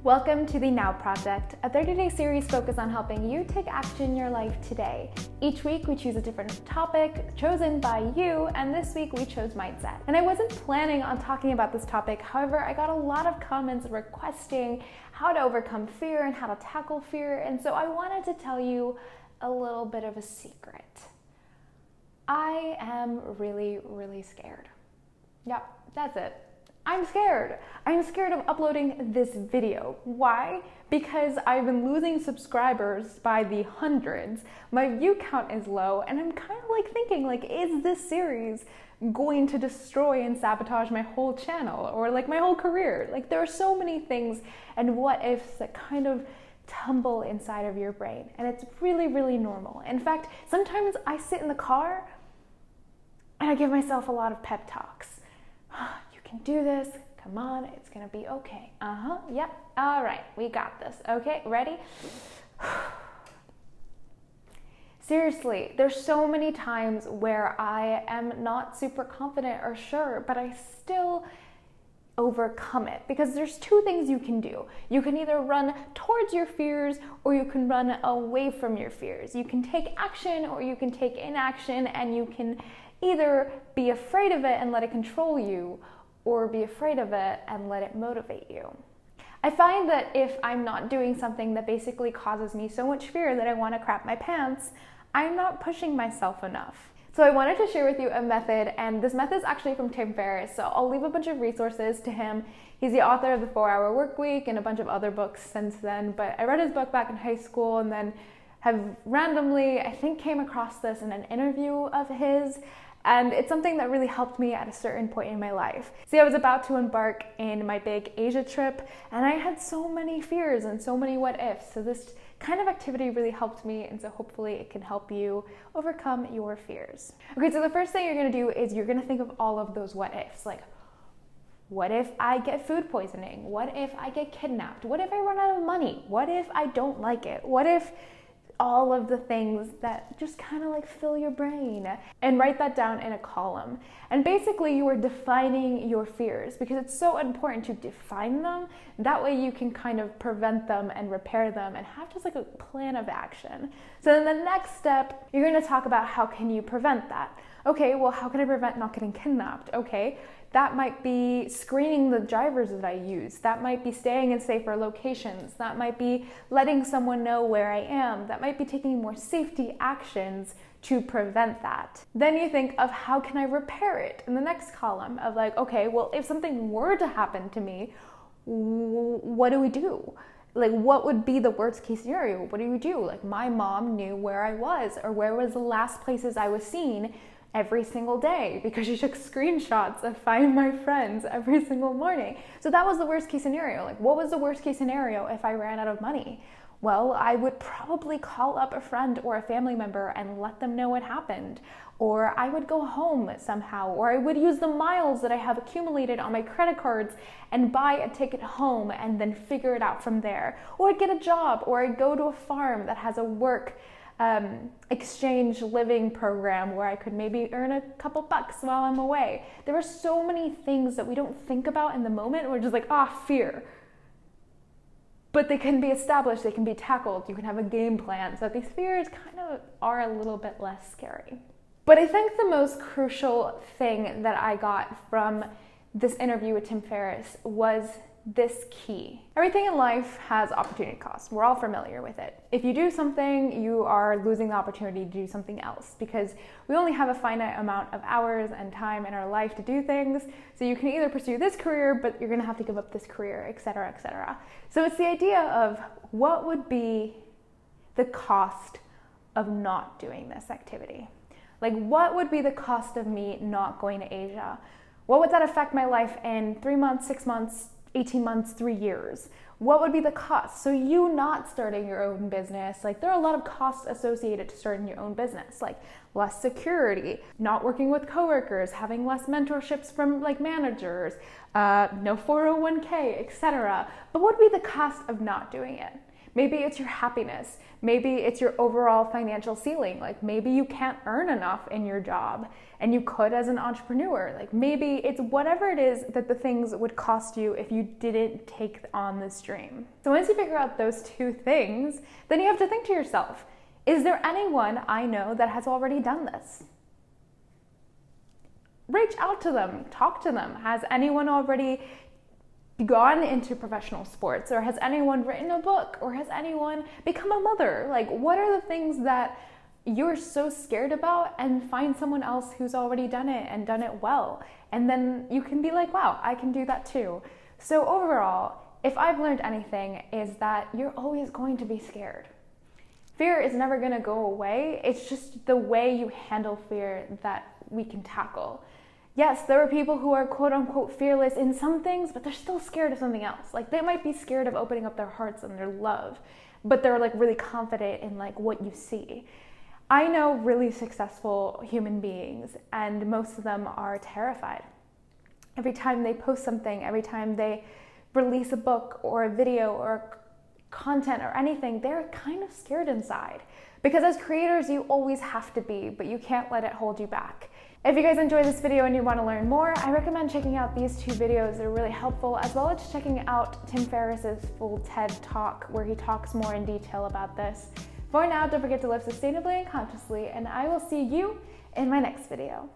Welcome to the Now Project, a 30-day series focused on helping you take action in your life today. Each week we choose a different topic chosen by you, and this week we chose mindset. And I wasn't planning on talking about this topic, however, I got a lot of comments requesting how to overcome fear and how to tackle fear, and so I wanted to tell you a little bit of a secret. I am really, really scared. Yep, that's it. I'm scared. I'm scared of uploading this video. Why? Because I've been losing subscribers by the hundreds. My view count is low, and I'm kind of like thinking, like, is this series going to destroy and sabotage my whole channel or like my whole career? Like, there are so many things and what ifs that kind of tumble inside of your brain, and it's really, really normal. In fact, sometimes I sit in the car and I give myself a lot of pep talks. You can do this, come on, it's gonna be okay. Yep, all right, we got this. Okay, ready? Seriously, there's so many times where I am not super confident or sure, but I still overcome it, because there's two things you can do. You can either run towards your fears or you can run away from your fears. You can take action or you can take inaction, and you can either be afraid of it and let it control you, or be afraid of it and let it motivate you. I find that if I'm not doing something that basically causes me so much fear that I want to crap my pants, I'm not pushing myself enough. So I wanted to share with you a method, and this method is actually from Tim Ferriss, so I'll leave a bunch of resources to him. He's the author of The 4-Hour Workweek and a bunch of other books since then, but I read his book back in high school and then have randomly, I think, came across this in an interview of his. And it's something that really helped me at a certain point in my life. See, I was about to embark in my big Asia trip, and I had so many fears and so many what ifs. So this kind of activity really helped me, and so hopefully it can help you overcome your fears. Okay, so the first thing you're gonna do is you're gonna think of all of those what ifs. Like, what if I get food poisoning? What if I get kidnapped? What if I run out of money? What if I don't like it? What if all of the things that just kind of like fill your brain, and write that down in a column. And basically you are defining your fears, because it's so important to define them. That way you can kind of prevent them and repair them and have just like a plan of action. So then the next step, you're going to talk about how can you prevent that. Okay, well, how can I prevent not getting kidnapped? Okay, that might be screening the drivers that I use. That might be staying in safer locations. That might be letting someone know where I am. That might be taking more safety actions to prevent that. Then you think of how can I repair it in the next column of like, okay, well, if something were to happen to me, what do we do? Like, what would be the worst case scenario? What do you do? Like, my mom knew where I was, or where was the last places I was seen every single day, because she took screenshots of Find My Friends every single morning. So that was the worst case scenario. Like, what was the worst case scenario if I ran out of money? Well, I would probably call up a friend or a family member and let them know what happened. Or I would go home somehow, or I would use the miles that I have accumulated on my credit cards and buy a ticket home and then figure it out from there. Or I'd get a job, or I'd go to a farm that has a work exchange living program where I could maybe earn a couple bucks while I'm away. There are so many things that we don't think about in the moment. We're just like, fear. But they can be established, they can be tackled, you can have a game plan so that these fears kind of are a little bit less scary. But I think the most crucial thing that I got from this interview with Tim Ferriss was this key. Everything in life has opportunity costs. We're all familiar with it. If you do something, you are losing the opportunity to do something else, because we only have a finite amount of hours and time in our life to do things. So you can either pursue this career, but you're gonna have to give up this career, etc., etc. So it's the idea of what would be the cost of not doing this activity? Like, what would be the cost of me not going to Asia? What would that affect my life in 3 months, 6 months, 18 months, 3 years? What would be the cost? So you not starting your own business, like, there are a lot of costs associated to starting your own business, like less security, not working with coworkers, having less mentorships from like managers, no 401k, etc. But what would be the cost of not doing it? Maybe it's your happiness. Maybe it's your overall financial ceiling. Like maybe you can't earn enough in your job and you could as an entrepreneur. Like maybe it's whatever it is that the things would cost you if you didn't take on this dream. So once you figure out those two things, then you have to think to yourself, is there anyone I know that has already done this? Reach out to them, talk to them. Has anyone already gone into professional sports, or has anyone written a book, or has anyone become a mother? Like, what are the things that you're so scared about, and find someone else who's already done it and done it well. And then you can be like, wow, I can do that too. So overall, if I've learned anything, is that you're always going to be scared. Fear is never going to go away. It's just the way you handle fear that we can tackle. Yes, there are people who are quote unquote fearless in some things, but they're still scared of something else. Like they might be scared of opening up their hearts and their love, but they're like really confident in like what you see. I know really successful human beings, and most of them are terrified. Every time they post something, every time they release a book or a video or content or anything, they're kind of scared inside. Because as creators, you always have to be, but you can't let it hold you back. If you guys enjoyed this video and you want to learn more, I recommend checking out these two videos. They're really helpful, as well as checking out Tim Ferriss's full TED Talk, where he talks more in detail about this. For now, don't forget to live sustainably and consciously, and I will see you in my next video.